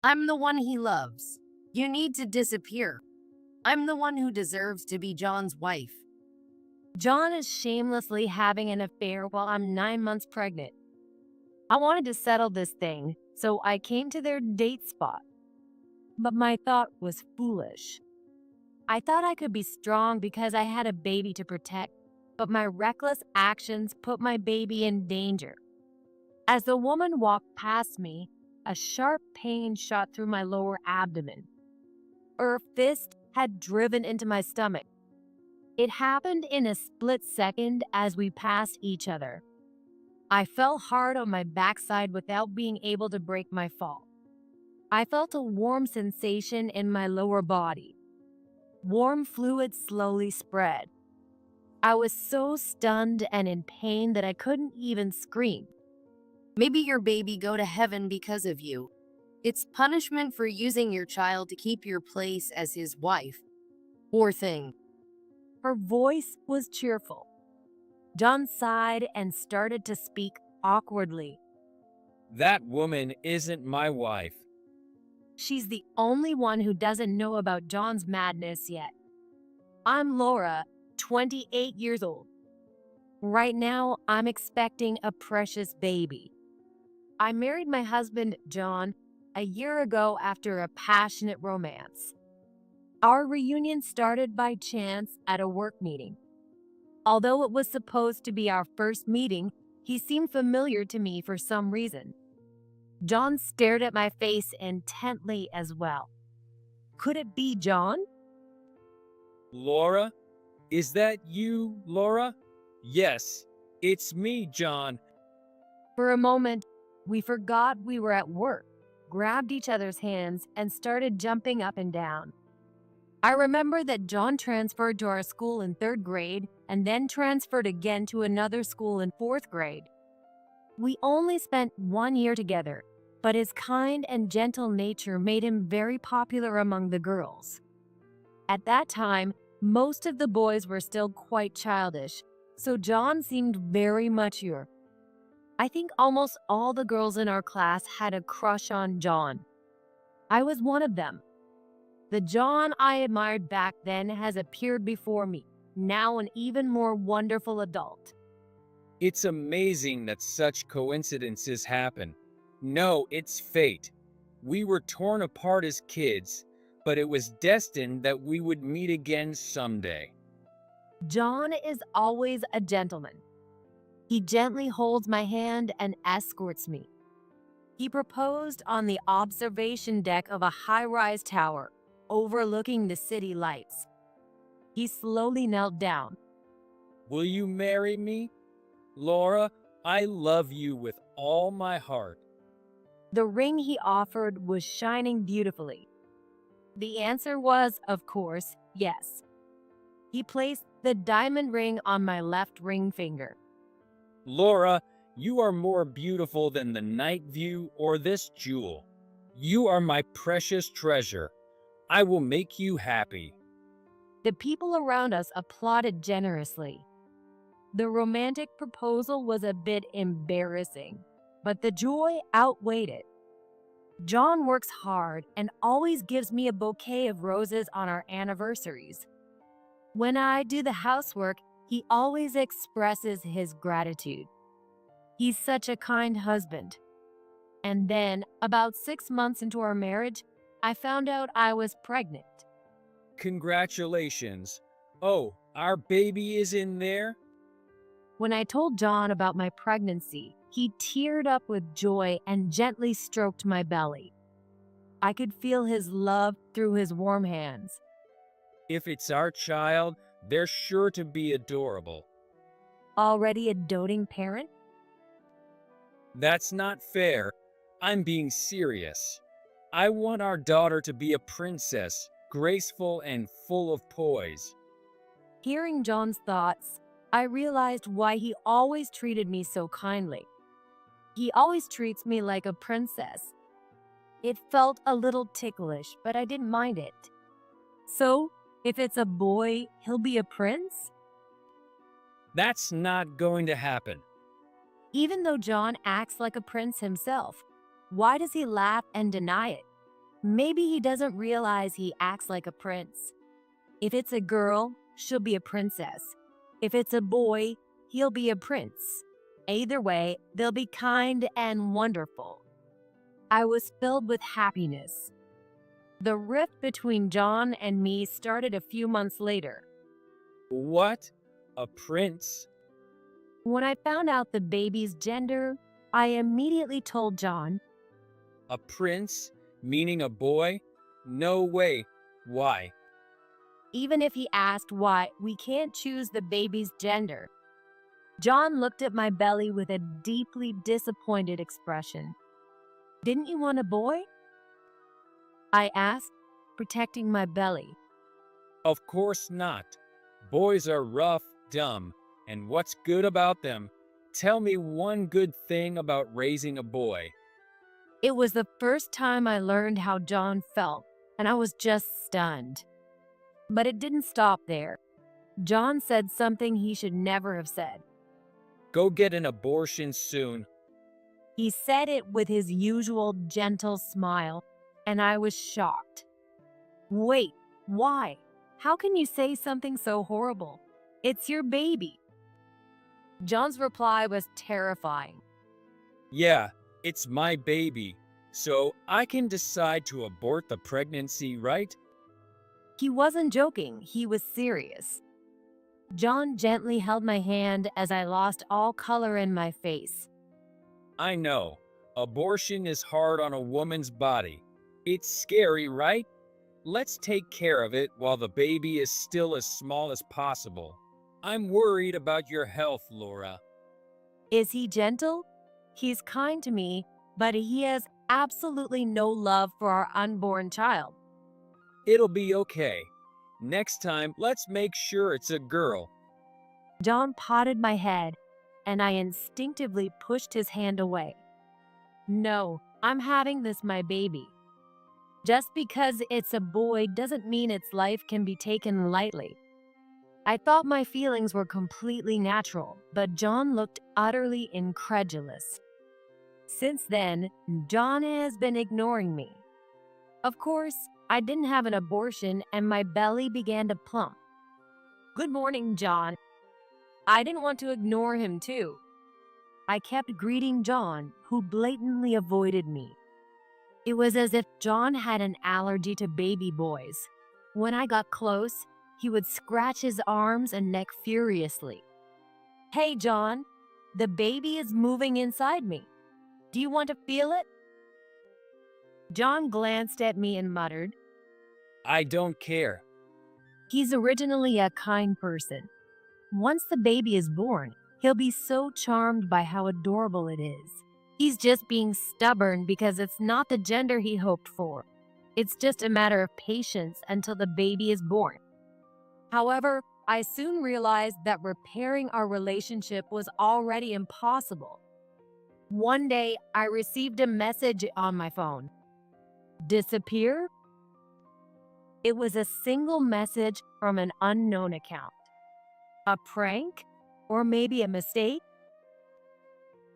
I'm the one he loves. You need to disappear. I'm the one who deserves to be John's wife. John is shamelessly having an affair while I'm 9 months pregnant. I wanted to settle this thing, so I came to their date spot. But my thought was foolish. I thought I could be strong because I had a baby to protect, but my reckless actions put my baby in danger. As the woman walked past me, a sharp pain shot through my lower abdomen. Her fist had driven into my stomach. It happened in a split second as we passed each other. I fell hard on my backside without being able to break my fall. I felt a warm sensation in my lower body. Warm fluid slowly spread. I was so stunned and in pain that I couldn't even scream. Maybe your baby go to heaven because of you. It's punishment for using your child to keep your place as his wife. Poor thing. Her voice was cheerful. John sighed and started to speak awkwardly. That woman isn't my wife. She's the only one who doesn't know about John's madness yet. I'm Laura, 28 years old. Right now, I'm expecting a precious baby. I married my husband, John, a year ago after a passionate romance. Our reunion started by chance at a work meeting. Although it was supposed to be our first meeting, he seemed familiar to me for some reason. John stared at my face intently as well. Could it be John? Laura? Is that you, Laura? Yes, it's me, John. For a moment, we forgot we were at work, grabbed each other's hands, and started jumping up and down. I remember that John transferred to our school in 3rd grade and then transferred again to another school in 4th grade. We only spent 1 year together, but his kind and gentle nature made him very popular among the girls. At that time, most of the boys were still quite childish, so John seemed very mature. I think almost all the girls in our class had a crush on John. I was one of them. The John I admired back then has appeared before me, now an even more wonderful adult. It's amazing that such coincidences happen. No, it's fate. We were torn apart as kids, but it was destined that we would meet again someday. John is always a gentleman. He gently holds my hand and escorts me. He proposed on the observation deck of a high-rise tower overlooking the city lights. He slowly knelt down. Will you marry me? Laura, I love you with all my heart. The ring he offered was shining beautifully. The answer was, of course, yes. He placed the diamond ring on my left ring finger. Laura, you are more beautiful than the night view or this jewel. You are my precious treasure. I will make you happy. The people around us applauded generously. The romantic proposal was a bit embarrassing, but the joy outweighed it. John works hard and always gives me a bouquet of roses on our anniversaries. When I do the housework, he always expresses his gratitude. He's such a kind husband. And then, about 6 months into our marriage, I found out I was pregnant. Congratulations. Oh, our baby is in there? When I told John about my pregnancy, he teared up with joy and gently stroked my belly. I could feel his love through his warm hands. If it's our child, they're sure to be adorable. Already a doting parent? That's not fair. I'm being serious. I want our daughter to be a princess, graceful and full of poise. Hearing John's thoughts, I realized why he always treated me so kindly. He always treats me like a princess. It felt a little ticklish, but I didn't mind it. So, if it's a boy, he'll be a prince? That's not going to happen. Even though John acts like a prince himself, why does he laugh and deny it? Maybe he doesn't realize he acts like a prince. If it's a girl, she'll be a princess. If it's a boy, he'll be a prince. Either way, they'll be kind and wonderful. I was filled with happiness. The rift between John and me started a few months later. What? A prince? When I found out the baby's gender, I immediately told John. A prince? Meaning a boy? No way. Why? Even if he asked why, we can't choose the baby's gender. John looked at my belly with a deeply disappointed expression. Didn't you want a boy? I asked, protecting my belly. Of course not. Boys are rough, dumb, and what's good about them? Tell me one good thing about raising a boy. It was the first time I learned how John felt, and I was just stunned. But it didn't stop there. John said something he should never have said. Go get an abortion soon. He said it with his usual gentle smile, and I was shocked. Wait, why? How can you say something so horrible? It's your baby. John's reply was terrifying. Yeah, it's my baby, so I can decide to abort the pregnancy, right? He wasn't joking, he was serious. John gently held my hand as I lost all color in my face. I know. Abortion is hard on a woman's body. It's scary, right? Let's take care of it while the baby is still as small as possible. I'm worried about your health, Laura. Is he gentle? He's kind to me, but he has absolutely no love for our unborn child. It'll be okay. Next time, let's make sure it's a girl. John patted my head, and I instinctively pushed his hand away. No, I'm having this my baby. Just because it's a boy doesn't mean its life can be taken lightly. I thought my feelings were completely natural, but John looked utterly incredulous. Since then, John has been ignoring me. Of course, I didn't have an abortion and my belly began to plump. Good morning, John. I didn't want to ignore him too. I kept greeting John, who blatantly avoided me. It was as if John had an allergy to baby boys. When I got close, he would scratch his arms and neck furiously. Hey, John, the baby is moving inside me. Do you want to feel it? John glanced at me and muttered. I don't care. He's originally a kind person. Once the baby is born, he'll be so charmed by how adorable it is. He's just being stubborn because it's not the gender he hoped for. It's just a matter of patience until the baby is born. However, I soon realized that repairing our relationship was already impossible. One day, I received a message on my phone. Disappear? It was a single message from an unknown account. A prank? Or maybe a mistake?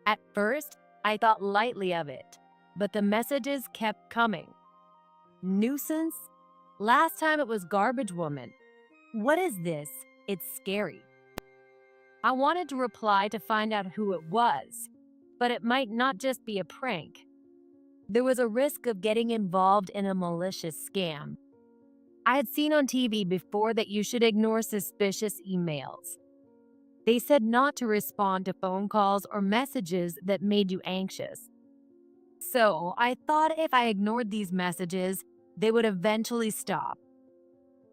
At first, I thought lightly of it, but the messages kept coming. Nuisance? Last time it was garbage woman. What is this? It's scary. I wanted to reply to find out who it was, but it might not just be a prank. There was a risk of getting involved in a malicious scam. I had seen on TV before that you should ignore suspicious emails. They said not to respond to phone calls or messages that made you anxious. So I thought if I ignored these messages, they would eventually stop.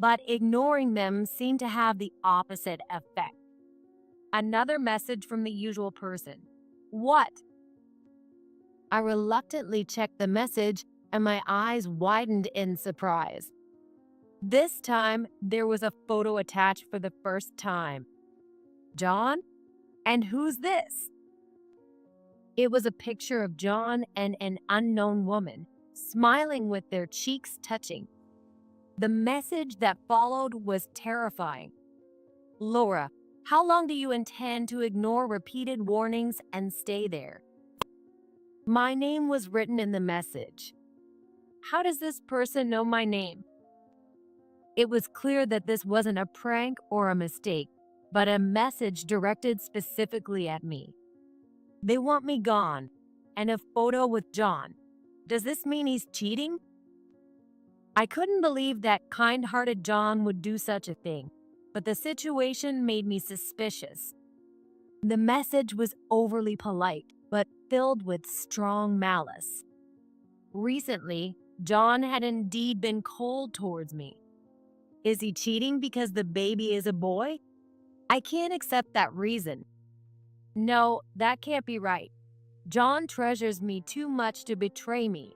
But ignoring them seemed to have the opposite effect. Another message from the usual person. What? I reluctantly checked the message and my eyes widened in surprise. This time, there was a photo attached for the first time. John? And who's this? It was a picture of John and an unknown woman, smiling with their cheeks touching. The message that followed was terrifying. Laura, how long do you intend to ignore repeated warnings and stay there? My name was written in the message. How does this person know my name? It was clear that this wasn't a prank or a mistake, but a message directed specifically at me. They want me gone, and a photo with John. Does this mean he's cheating? I couldn't believe that kind-hearted John would do such a thing, but the situation made me suspicious. The message was overly polite, but filled with strong malice. Recently, John had indeed been cold towards me. Is he cheating because the baby is a boy? I can't accept that reason. No, that can't be right. John treasures me too much to betray me.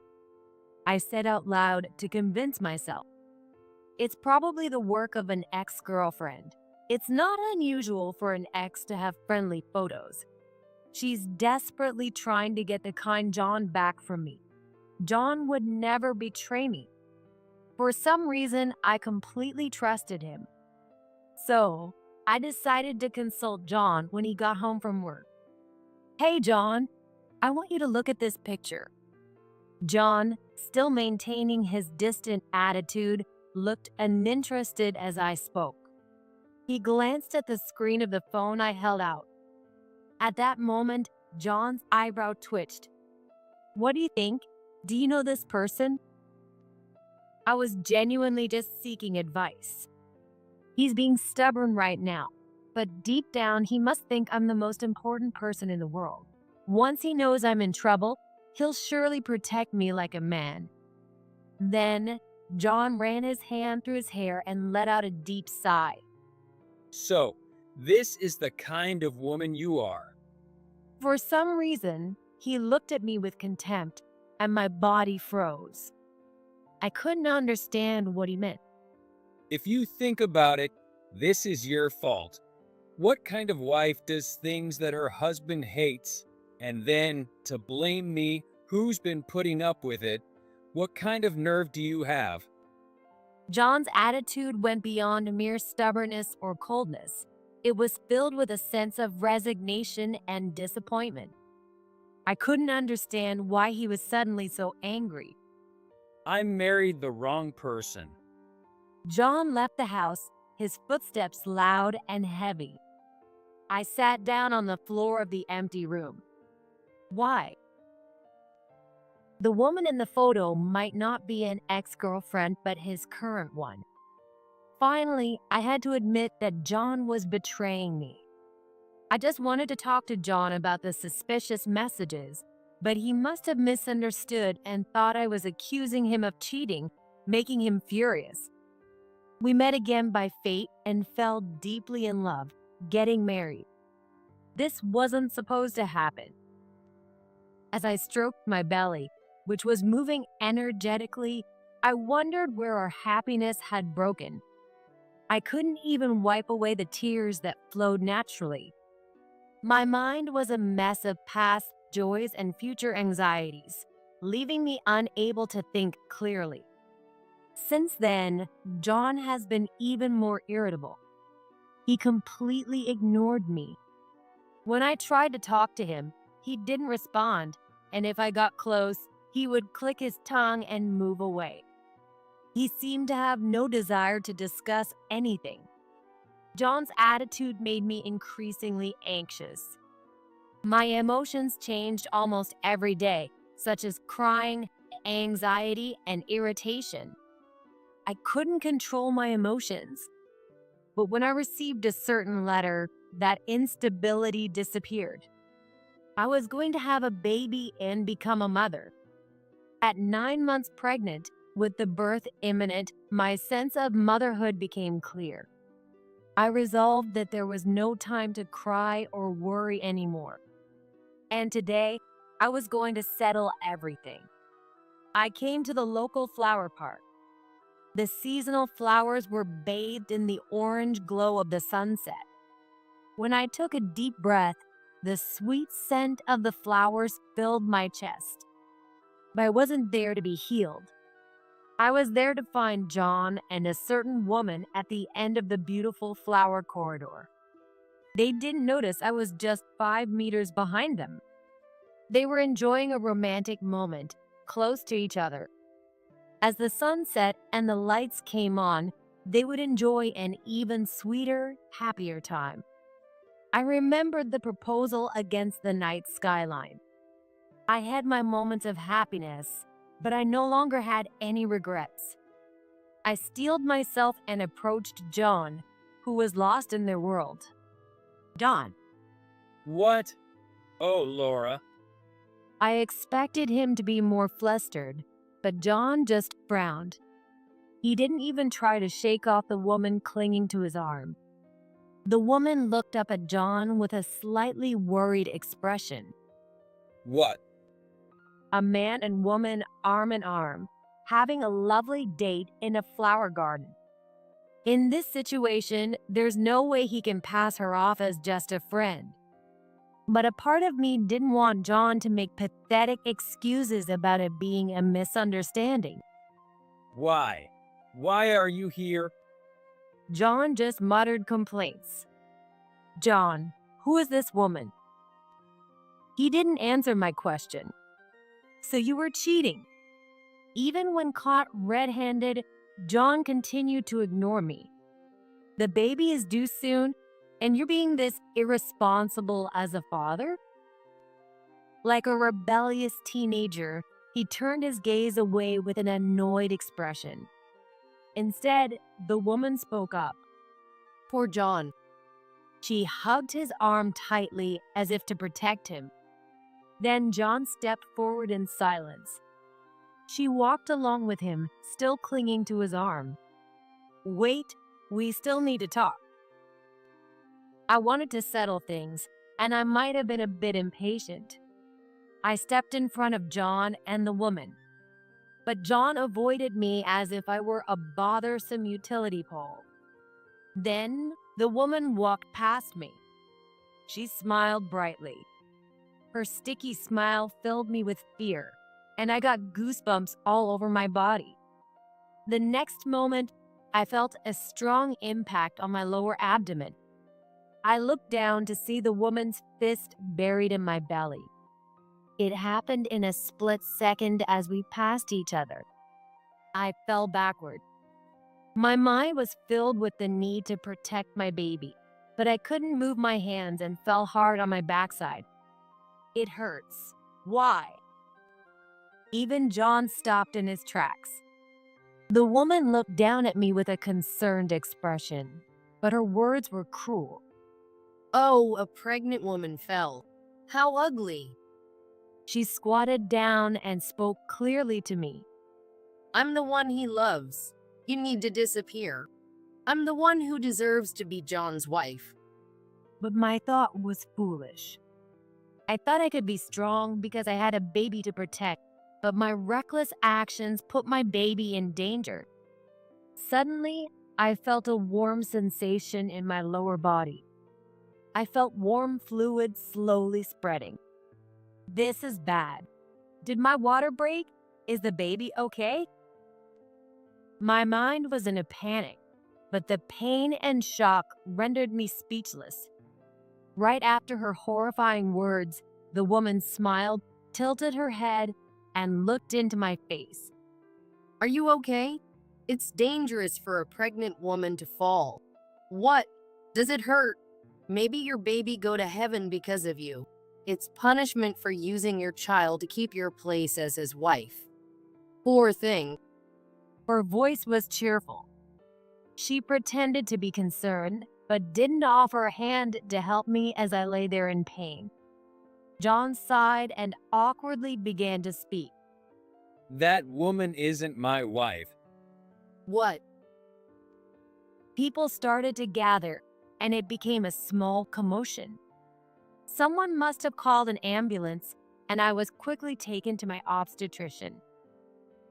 I said out loud to convince myself. It's probably the work of an ex-girlfriend. It's not unusual for an ex to have friendly photos. She's desperately trying to get the kind John back from me. John would never betray me. For some reason, I completely trusted him. So, I decided to consult John when he got home from work. Hey, John, I want you to look at this picture. John, still maintaining his distant attitude, looked uninterested as I spoke. He glanced at the screen of the phone I held out. At that moment, John's eyebrow twitched. What do you think? Do you know this person? I was genuinely just seeking advice. He's being stubborn right now, but deep down he must think I'm the most important person in the world. Once he knows I'm in trouble, he'll surely protect me like a man. Then, John ran his hand through his hair and let out a deep sigh. So, this is the kind of woman you are. For some reason, he looked at me with contempt, and my body froze. I couldn't understand what he meant. If you think about it, this is your fault. What kind of wife does things that her husband hates, and then, to blame me, who's been putting up with it? What kind of nerve do you have? John's attitude went beyond mere stubbornness or coldness. It was filled with a sense of resignation and disappointment. I couldn't understand why he was suddenly so angry. I married the wrong person. John left the house, his footsteps loud and heavy. I sat down on the floor of the empty room. Why? The woman in the photo might not be an ex-girlfriend, but his current one. Finally, I had to admit that John was betraying me. I just wanted to talk to John about the suspicious messages, but he must have misunderstood and thought I was accusing him of cheating, making him furious. We met again by fate and fell deeply in love, getting married. This wasn't supposed to happen. As I stroked my belly, which was moving energetically, I wondered where our happiness had broken. I couldn't even wipe away the tears that flowed naturally. My mind was a mess of past joys and future anxieties, leaving me unable to think clearly. Since then, John has been even more irritable. He completely ignored me. When I tried to talk to him, he didn't respond, and if I got close, he would click his tongue and move away. He seemed to have no desire to discuss anything. John's attitude made me increasingly anxious. My emotions changed almost every day, such as crying, anxiety, and irritation. I couldn't control my emotions. But when I received a certain letter, that instability disappeared. I was going to have a baby and become a mother. At 9 months pregnant, with the birth imminent, my sense of motherhood became clear. I resolved that there was no time to cry or worry anymore. And today, I was going to settle everything. I came to the local flower park. The seasonal flowers were bathed in the orange glow of the sunset. When I took a deep breath, the sweet scent of the flowers filled my chest. But I wasn't there to be healed. I was there to find John and a certain woman at the end of the beautiful flower corridor. They didn't notice I was just 5 meters behind them. They were enjoying a romantic moment, close to each other. As the sun set and the lights came on, they would enjoy an even sweeter, happier time. I remembered the proposal against the night skyline. I had my moments of happiness, but I no longer had any regrets. I steeled myself and approached John, who was lost in their world. John. What? Oh, Laura. I expected him to be more flustered, but John just frowned. He didn't even try to shake off the woman clinging to his arm. The woman looked up at John with a slightly worried expression. What? A man and woman arm in arm, having a lovely date in a flower garden. In this situation, there's no way he can pass her off as just a friend. But a part of me didn't want John to make pathetic excuses about it being a misunderstanding. Why? Why are you here? John just muttered complaints. John, who is this woman? He didn't answer my question. So you were cheating. Even when caught red-handed, John continued to ignore me. The baby is due soon, and you're being this irresponsible as a father? Like a rebellious teenager, he turned his gaze away with an annoyed expression. Instead, the woman spoke up. Poor John. She hugged his arm tightly as if to protect him. Then John stepped forward in silence. She walked along with him, still clinging to his arm. Wait, we still need to talk. I wanted to settle things, and I might have been a bit impatient. I stepped in front of John and the woman. But John avoided me as if I were a bothersome utility pole. Then the woman walked past me. She smiled brightly. Her sticky smile filled me with fear, and I got goosebumps all over my body. The next moment, I felt a strong impact on my lower abdomen. I looked down to see the woman's fist buried in my belly. It happened in a split second as we passed each other. I fell backward. My mind was filled with the need to protect my baby, but I couldn't move my hands and fell hard on my backside. It hurts. Why? Even John stopped in his tracks. The woman looked down at me with a concerned expression, but her words were cruel. Oh, a pregnant woman fell. How ugly. She squatted down and spoke clearly to me. I'm the one he loves. You need to disappear. I'm the one who deserves to be John's wife. But my thought was foolish. I thought I could be strong because I had a baby to protect, but my reckless actions put my baby in danger. Suddenly, I felt a warm sensation in my lower body. I felt warm fluid slowly spreading. This is bad. Did my water break? Is the baby okay? My mind was in a panic, but the pain and shock rendered me speechless. Right after her horrifying words, the woman smiled, tilted her head, and looked into my face. Are you okay? It's dangerous for a pregnant woman to fall. What? Does it hurt? Maybe your baby go to heaven because of you. It's punishment for using your child to keep your place as his wife. Poor thing. Her voice was cheerful. She pretended to be concerned, but didn't offer a hand to help me as I lay there in pain. John sighed and awkwardly began to speak. That woman isn't my wife. What? People started to gather, and it became a small commotion. Someone must have called an ambulance, and I was quickly taken to my obstetrician.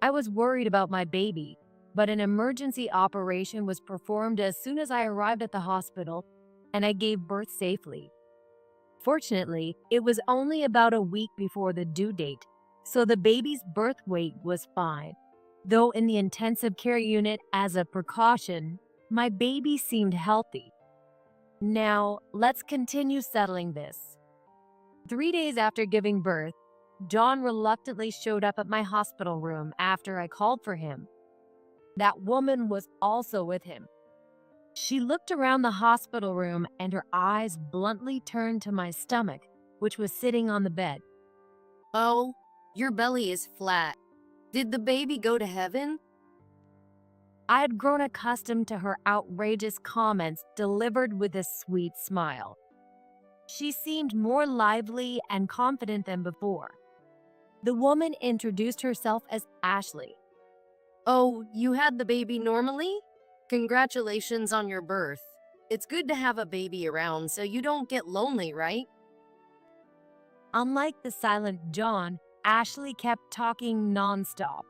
I was worried about my baby, but an emergency operation was performed as soon as I arrived at the hospital, and I gave birth safely. Fortunately, it was only about a week before the due date, so the baby's birth weight was fine. Though in the intensive care unit as a precaution, my baby seemed healthy. Now, let's continue settling this. 3 days after giving birth, John reluctantly showed up at my hospital room after I called for him. That woman was also with him. She looked around the hospital room and her eyes bluntly turned to my stomach, which was sitting on the bed. Oh, your belly is flat. Did the baby go to heaven? I had grown accustomed to her outrageous comments delivered with a sweet smile. She seemed more lively and confident than before. The woman introduced herself as Ashley. Oh, you had the baby normally? Congratulations on your birth. It's good to have a baby around so you don't get lonely, right? Unlike the silent John, Ashley kept talking nonstop.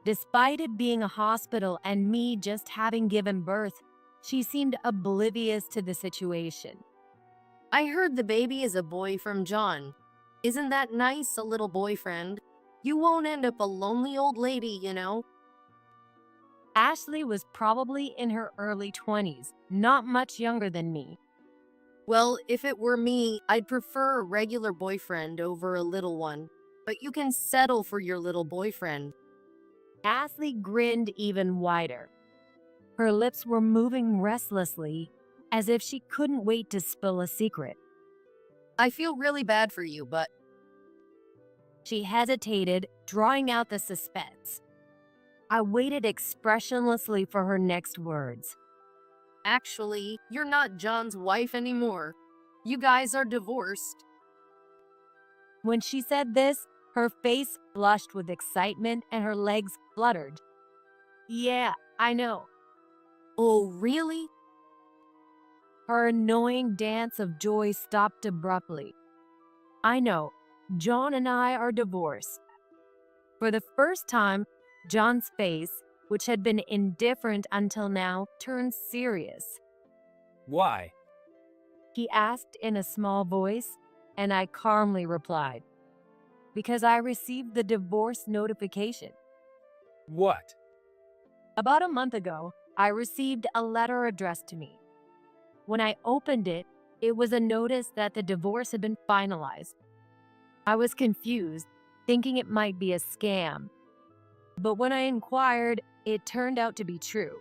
Despite it being a hospital and me just having given birth, she seemed oblivious to the situation. I heard the baby is a boy from John. Isn't that nice, a little boyfriend? You won't end up a lonely old lady, you know? Ashley was probably in her early 20s, not much younger than me. Well, if it were me, I'd prefer a regular boyfriend over a little one. But you can settle for your little boyfriend. Ashley grinned even wider. Her lips were moving restlessly, as if she couldn't wait to spill a secret. I feel really bad for you, but She hesitated, drawing out the suspense. I waited expressionlessly for her next words. actually, you're not John's wife anymore. You guys are divorced. When she said this, her face flushed with excitement and her legs fluttered. Yeah, I know. Oh, really? Her annoying dance of joy stopped abruptly. I know, John and I are divorced. For the first time, John's face, which had been indifferent until now, turned serious. Why? He asked in a small voice, and I calmly replied, because I received the divorce notification. What? About a month ago, I received a letter addressed to me. When I opened it, it was a notice that the divorce had been finalized. I was confused, thinking it might be a scam. But when I inquired, it turned out to be true.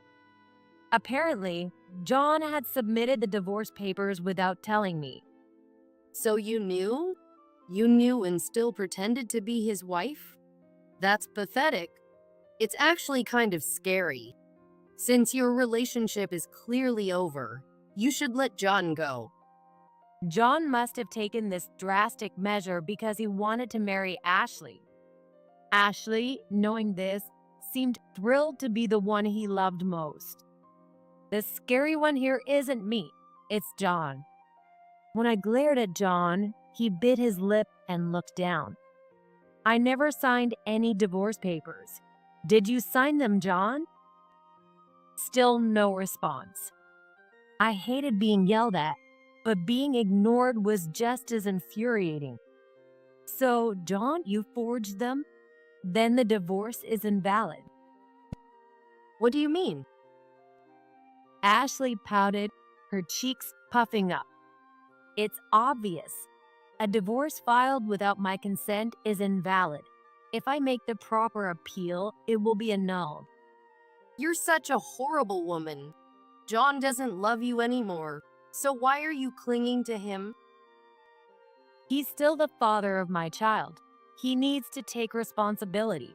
Apparently, John had submitted the divorce papers without telling me. So you knew? You knew and still pretended to be his wife? That's pathetic. It's actually kind of scary. Since your relationship is clearly over, you should let John go. John must have taken this drastic measure because he wanted to marry Ashley. Ashley, knowing this, seemed thrilled to be the one he loved most. The scary one here isn't me, it's John. When I glared at John, he bit his lip and looked down. I never signed any divorce papers. Did you sign them, John? Still no response. I hated being yelled at, but being ignored was just as infuriating. So, John, you forged them? Then the divorce is invalid. What do you mean? Ashley pouted, her cheeks puffing up. It's obvious. A divorce filed without my consent is invalid. If I make the proper appeal, it will be annulled. You're such a horrible woman. John doesn't love you anymore. So why are you clinging to him? He's still the father of my child. He needs to take responsibility.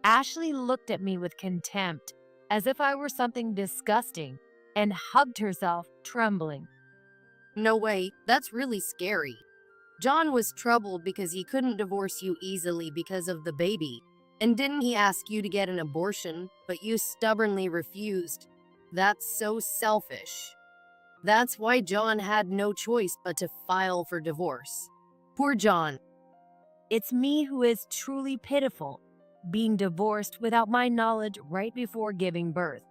Ashley looked at me with contempt, as if I were something disgusting, and hugged herself, trembling. No way, that's really scary. John was troubled because he couldn't divorce you easily because of the baby. And didn't he ask you to get an abortion, but you stubbornly refused? That's so selfish. That's why John had no choice but to file for divorce. Poor John. It's me who is truly pitiful, being divorced without my knowledge right before giving birth.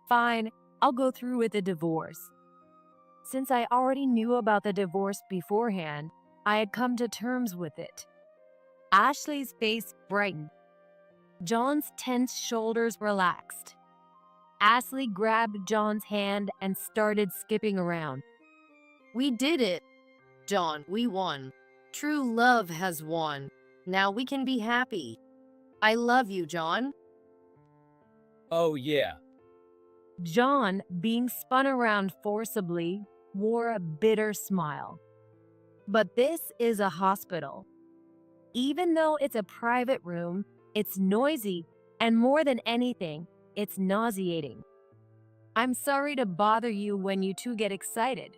Fine, I'll go through with the divorce. Since I already knew about the divorce beforehand, I had come to terms with it. Ashley's face brightened. John's tense shoulders relaxed. Ashley grabbed John's hand and started skipping around. We did it. John, we won. True love has won. Now we can be happy. I love you, John. Oh, yeah. John, being spun around forcibly, wore a bitter smile. But this is a hospital. Even though it's a private room, it's noisy, and more than anything, it's nauseating. I'm sorry to bother you when you two get excited.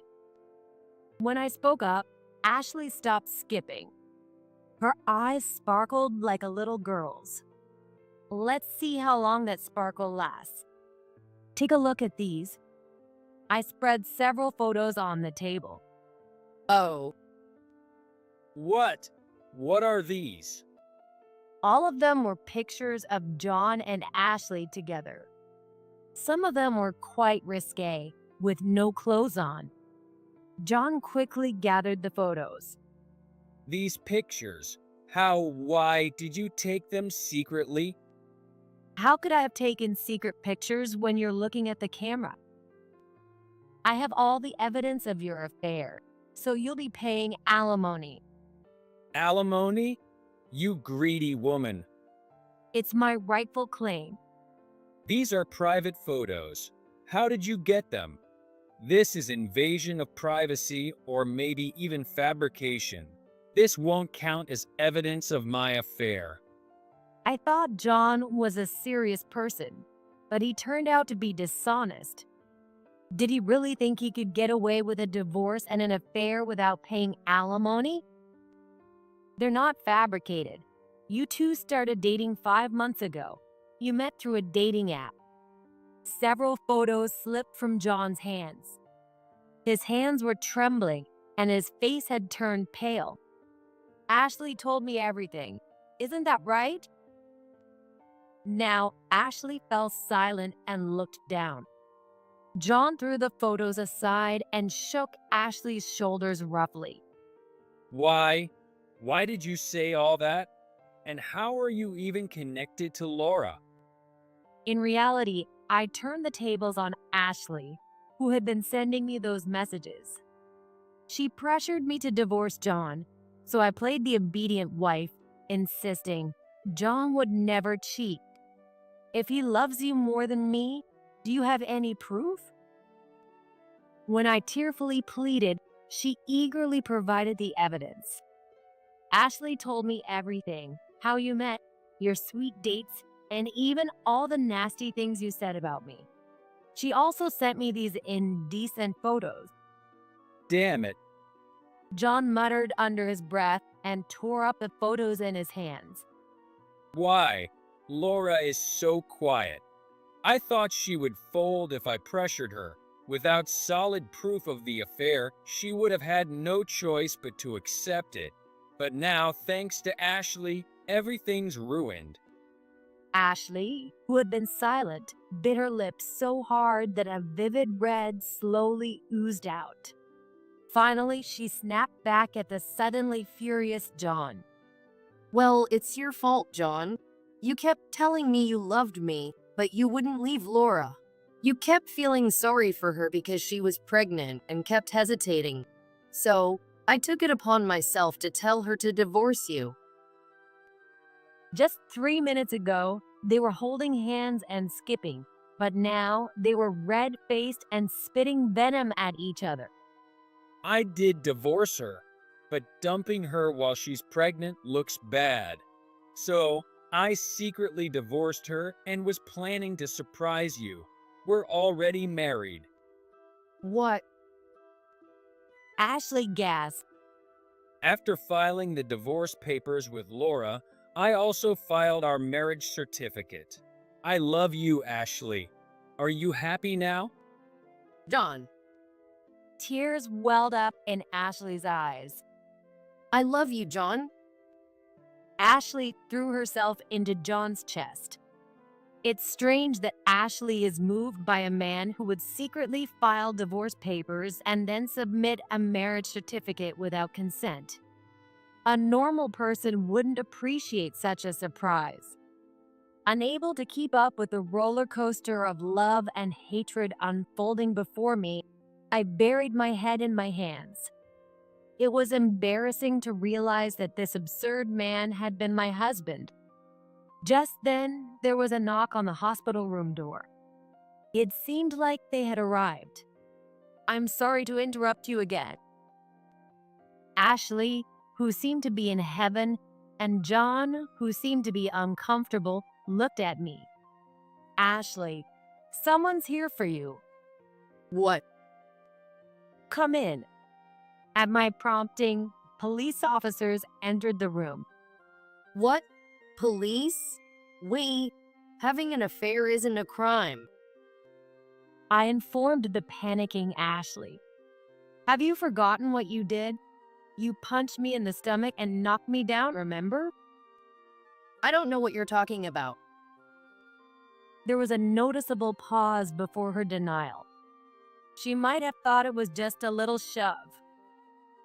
When I spoke up, Ashley stopped skipping. Her eyes sparkled like a little girl's. Let's see how long that sparkle lasts. Take a look at these. I spread several photos on the table. Oh, What? What are these? All of them were pictures of John and Ashley together. Some of them were quite risque, with no clothes on. John quickly gathered the photos. These pictures. Why did you take them secretly? How could I have taken secret pictures when you're looking at the camera? I have all the evidence of your affair, so you'll be paying alimony. Alimony? You greedy woman. It's my rightful claim. These are private photos. How did you get them? This is invasion of privacy or maybe even fabrication. This won't count as evidence of my affair. I thought John was a serious person, but he turned out to be dishonest. Did he really think he could get away with a divorce and an affair without paying alimony? They're not fabricated. You two started dating 5 months ago. You met through a dating app. Several photos slipped from John's hands. His hands were trembling and his face had turned pale. Ashley told me everything. Isn't that right? Now, Ashley fell silent and looked down. John threw the photos aside and shook Ashley's shoulders roughly. Why? Why did you say all that? And how are you even connected to Laura? In reality, I turned the tables on Ashley, who had been sending me those messages. She pressured me to divorce John, so I played the obedient wife, insisting John would never cheat. If he loves you more than me, do you have any proof? When I tearfully pleaded, she eagerly provided the evidence. Ashley told me everything, how you met, your sweet dates, and even all the nasty things you said about me. She also sent me these indecent photos. Damn it. John muttered under his breath and tore up the photos in his hands. Why? Laura is so quiet. I thought she would fold if I pressured her. Without solid proof of the affair, she would have had no choice but to accept it. But now, thanks to Ashley, everything's ruined. Ashley, who had been silent, bit her lips so hard that a vivid red slowly oozed out. Finally, she snapped back at the suddenly furious John. well, it's your fault, John. You kept telling me you loved me, but you wouldn't leave Laura. You kept feeling sorry for her because she was pregnant and kept hesitating. So, I took it upon myself to tell her to divorce you. Just 3 minutes ago, they were holding hands and skipping, but now they were red-faced and spitting venom at each other. I did divorce her, but dumping her while she's pregnant looks bad. So, I secretly divorced her and was planning to surprise you. We're already married. What? Ashley gasped. After filing the divorce papers with Laura, I also filed our marriage certificate. I love you, Ashley. Are you happy now? John, Tears welled up in Ashley's eyes. I love you, John. Ashley threw herself into John's chest. It's strange that Ashley is moved by a man who would secretly file divorce papers and then submit a marriage certificate without consent. A normal person wouldn't appreciate such a surprise. Unable to keep up with the roller coaster of love and hatred unfolding before me, I buried my head in my hands. It was embarrassing to realize that this absurd man had been my husband. Just then, there was a knock on the hospital room door. It seemed like they had arrived. "I'm sorry to interrupt you again." Ashley, who seemed to be in heaven, and John, who seemed to be uncomfortable, looked at me. "Ashley, someone's here for you. What? Come in." At my prompting, police officers entered the room. What? Police? Having an affair isn't a crime. I informed the panicking Ashley. "Have you forgotten what you did? You punched me in the stomach and knocked me down, remember?" I don't know what you're talking about. There was a noticeable pause before her denial. She might have thought it was just a little shove.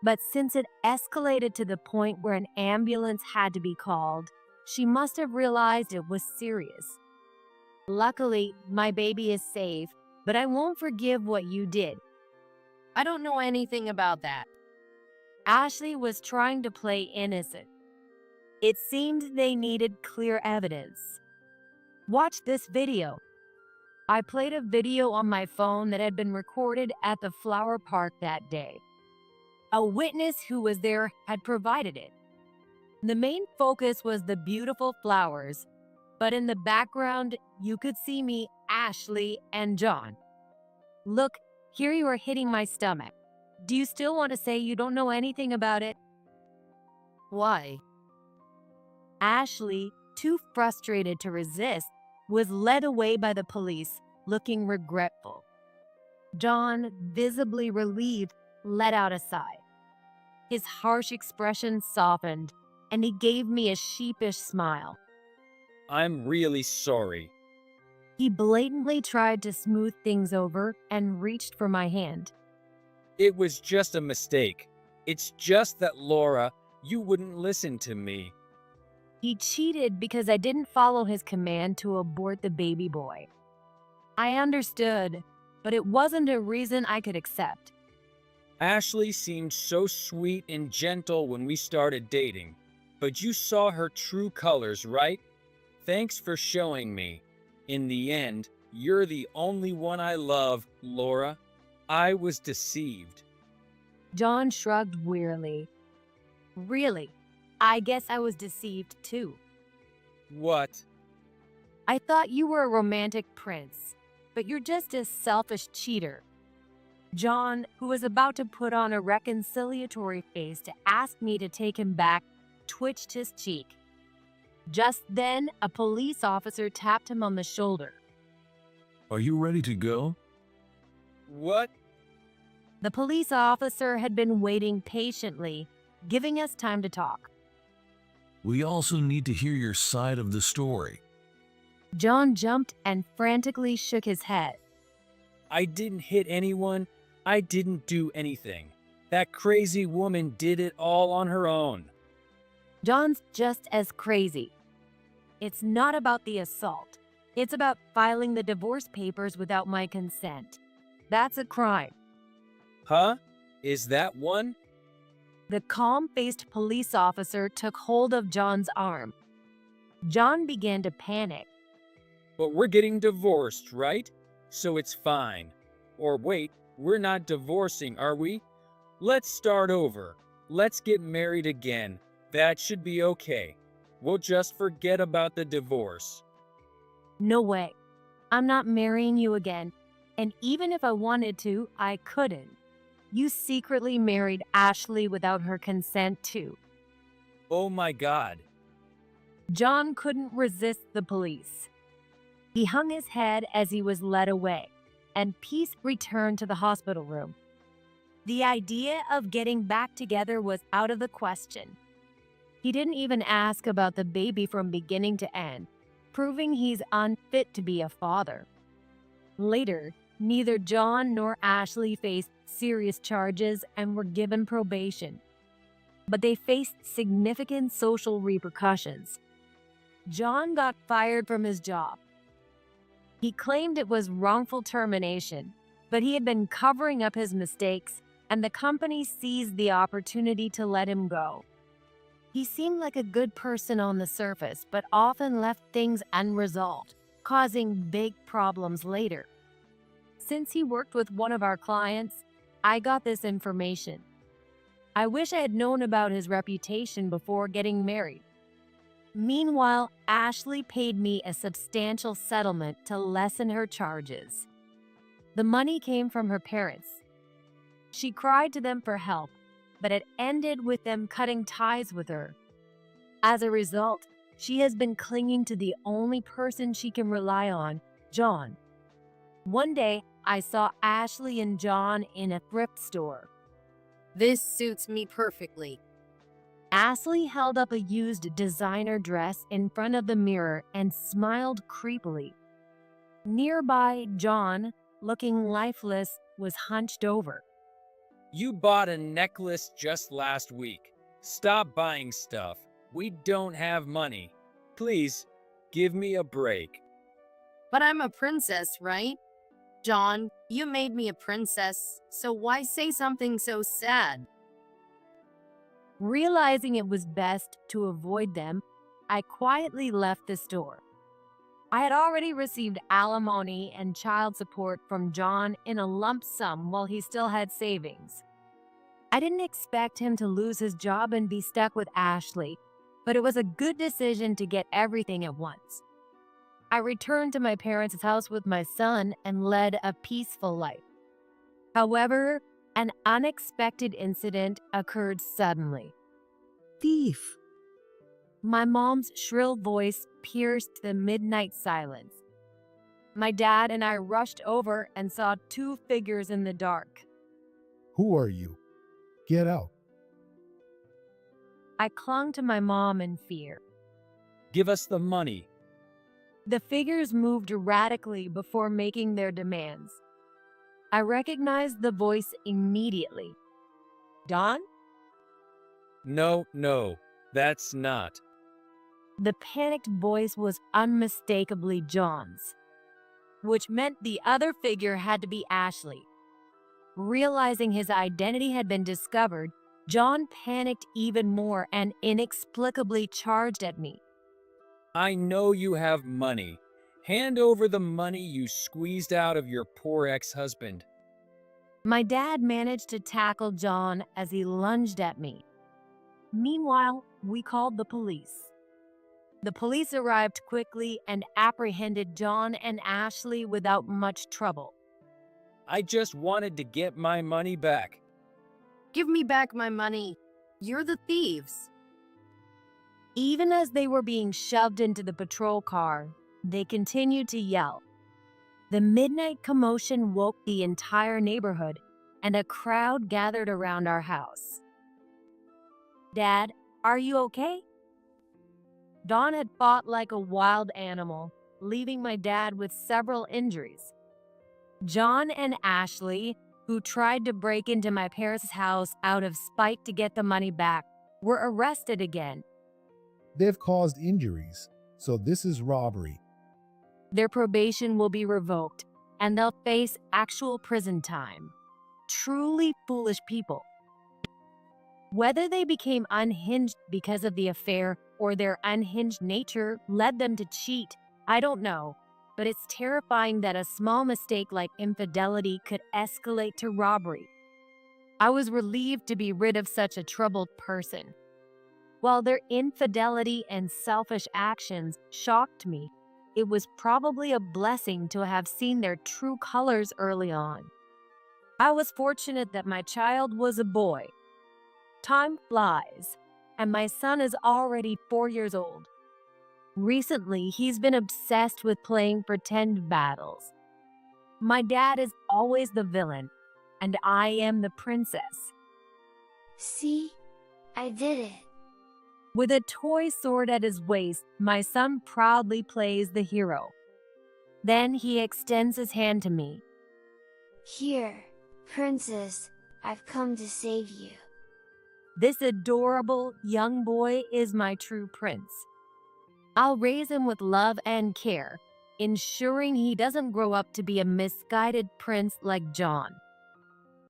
But since it escalated to the point where an ambulance had to be called, she must have realized it was serious. "Luckily, my baby is safe, but I won't forgive what you did." I don't know anything about that. Ashley was trying to play innocent. It seemed they needed clear evidence. "Watch this video." I played a video on my phone that had been recorded at the flower park that day. A witness who was there had provided it. The main focus was the beautiful flowers, but in the background, you could see me, Ashley, and John. "Look, here you are hitting my stomach. Do you still want to say you don't know anything about it?" Why? Ashley, too frustrated to resist, was led away by the police, looking regretful. John, visibly relieved, let out a sigh. His harsh expression softened, and he gave me a sheepish smile. I'm really sorry. He blatantly tried to smooth things over and reached for my hand. It was just a mistake. It's just that, Laura, you wouldn't listen to me. He cheated because I didn't follow his command to abort the baby boy. I understood, but it wasn't a reason I could accept. Ashley seemed so sweet and gentle when we started dating, but you saw her true colors, right? Thanks for showing me. In the end, you're the only one I love, Laura. I was deceived. John shrugged wearily. Really? I guess I was deceived too. What? I thought you were a romantic prince, but you're just a selfish cheater. John, who was about to put on a reconciliatory face to ask me to take him back, twitched his cheek. Just then, a police officer tapped him on the shoulder. Are you ready to go? What? The police officer had been waiting patiently, giving us time to talk. We also need to hear your side of the story. John jumped and frantically shook his head. I didn't hit anyone. I didn't do anything. That crazy woman did it all on her own. John's just as crazy. It's not about the assault. It's about filing the divorce papers without my consent. That's a crime. Huh? Is that one? The calm-faced police officer took hold of John's arm. John began to panic. But we're getting divorced, right? So it's fine. Or wait, we're not divorcing, are we? Let's start over. Let's get married again. That should be okay. We'll just forget about the divorce. No way. I'm not marrying you again. And even if I wanted to, I couldn't. You secretly married Ashley without her consent too. Oh my God. John couldn't resist the police. He hung his head as he was led away, and peace returned to the hospital room. The idea of getting back together was out of the question. He didn't even ask about the baby from beginning to end, proving he's unfit to be a father. Later, neither John nor Ashley faced serious charges and were given probation. But they faced significant social repercussions. John got fired from his job. He claimed it was wrongful termination, but he had been covering up his mistakes and the company seized the opportunity to let him go. He seemed like a good person on the surface, but often left things unresolved, causing big problems later. Since he worked with one of our clients, I got this information. I wish I had known about his reputation before getting married. Meanwhile, Ashley paid me a substantial settlement to lessen her charges. The money came from her parents. She cried to them for help, but it ended with them cutting ties with her. As a result, she has been clinging to the only person she can rely on, John. One day, I saw Ashley and John in a thrift store. This suits me perfectly. Ashley held up a used designer dress in front of the mirror and smiled creepily. Nearby, John, looking lifeless, was hunched over. You bought a necklace just last week. Stop buying stuff. We don't have money. Please, give me a break. But I'm a princess, right? John, you made me a princess, so why say something so sad? Realizing it was best to avoid them, I quietly left the store. I had already received alimony and child support from John in a lump sum while he still had savings. I didn't expect him to lose his job and be stuck with Ashley, but it was a good decision to get everything at once. I returned to my parents' house with my son and led a peaceful life. However, an unexpected incident occurred suddenly. Thief! My mom's shrill voice pierced the midnight silence. My dad and I rushed over and saw two figures in the dark. Who are you? Get out. I clung to my mom in fear. Give us the money. The figures moved erratically before making their demands. I recognized the voice immediately. Don? No, that's not. The panicked voice was unmistakably John's, which meant the other figure had to be Ashley. Realizing his identity had been discovered, John panicked even more and inexplicably charged at me. I know you have money. Hand over the money you squeezed out of your poor ex-husband. My dad managed to tackle John as he lunged at me. Meanwhile, we called the police. The police arrived quickly and apprehended John and Ashley without much trouble. I just wanted to get my money back. Give me back my money. You're the thieves. Even as they were being shoved into the patrol car, they continued to yell. The midnight commotion woke the entire neighborhood, and a crowd gathered around our house. Dad, are you okay? Dawn had fought like a wild animal, leaving my dad with several injuries. John and Ashley, who tried to break into my parents' house out of spite to get the money back, were arrested again. They've caused injuries, so this is robbery. Their probation will be revoked, and they'll face actual prison time. Truly foolish people. Whether they became unhinged because of the affair or their unhinged nature led them to cheat, I don't know. But it's terrifying that a small mistake like infidelity could escalate to robbery. I was relieved to be rid of such a troubled person. While their infidelity and selfish actions shocked me, it was probably a blessing to have seen their true colors early on. I was fortunate that my child was a boy. Time flies, and my son is already 4 years old. Recently, he's been obsessed with playing pretend battles. My dad is always the villain, and I am the princess. See? I did it. With a toy sword at his waist, my son proudly plays the hero. Then he extends his hand to me. Here, princess, I've come to save you. This adorable young boy is my true prince. I'll raise him with love and care, ensuring he doesn't grow up to be a misguided prince like John.